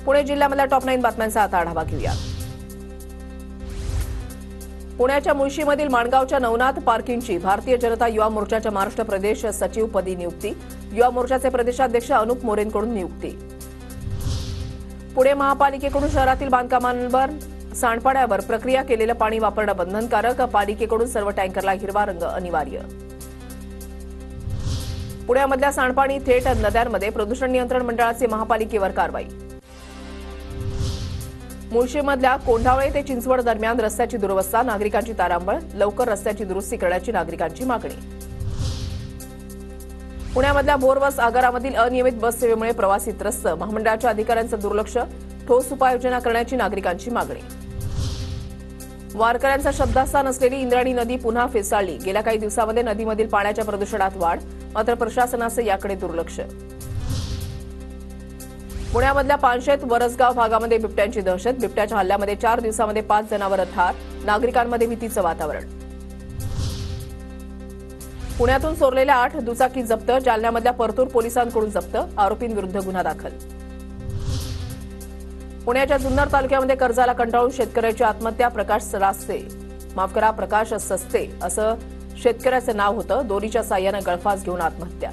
Pune जिल्ह्यामधल्या top 9 बातम्यांचा आता आढावा घेऊया। पुण्याच्या मुळशीमधील माणगावच्या नवनाथ पार्किंगची भारतीय जनता युवा मोर्चाच्या महाराष्ट्र प्रदेश सचिवपदी नियुक्ती। युवा मोर्चाचे प्रदेशाध्यक्ष अनुप मोरेंकडून नियुक्ती। पुणे महापालिकेकडून शहरातील बांधकामांवर सांडपाण्यावर प्रक्रिया केलेलं पाणी वापरणं बंधनकारक। पालिकेकडून सर्व टँकरला हिरवा रंग अनिवार्य। पुण्यामधल्या सांडपाणी थेट नद्यांमध्ये प्रदूषण नियंत्रण मंडळाची महापालिकेवर कारवाई। मुळशीमधल्या कोंढावळे ते चिंचवड दरम्यान रस्त्याची दुरवस्था, नागरिकांची तारांबळ। लवकर रस्त्याची दुरुस्ती करण्याची नागरिकांची मागणी। पुण्यामधल्या बोरबस आगारामधील अनियमित बस सेवेमुळे प्रवासी त्रस्त, महामंडळाच्या अधिकाऱ्यांचं दुर्लक्ष। ठोस उपाययोजना करण्याची नागरिकांची मागणी। वारकऱ्यांचा श्रद्धास्थान असलेली इंद्रायणी नदी पुन्हा फेसाळली। गेल्या काही दिवसांमध्ये नदीमधील पाण्याच्या प्रदूषणात वाढ, मात्र प्रशासनाचं याकडे दुर्लक्ष। पुण्यामधल्या पानशेत वरसगाव भागामध्ये बिबट्यांची दहशत। बिबट्याच्या हल्ल्यामध्ये 4 दिवसांमध्ये 5 जनावरं ठार, नागरिकांमध्ये भीतीचं वातावरण। पुण्यातून चोरलेल्या 8 दुचाकी जप्त, जालन्यामधल्या परतूर पोलिसांकडून जप्त, आरोपींविरुद्ध गुन्हा दाखल। पुण्याच्या जुन्नर तालुक्यामध्ये कर्जाला कंटाळून शेतकऱ्याची आत्महत्या, प्रकाश सस्ते असं शेतकऱ्याचं नाव होतं। दोरीच्या साह्यानं गळफास घेऊन आत्महत्या।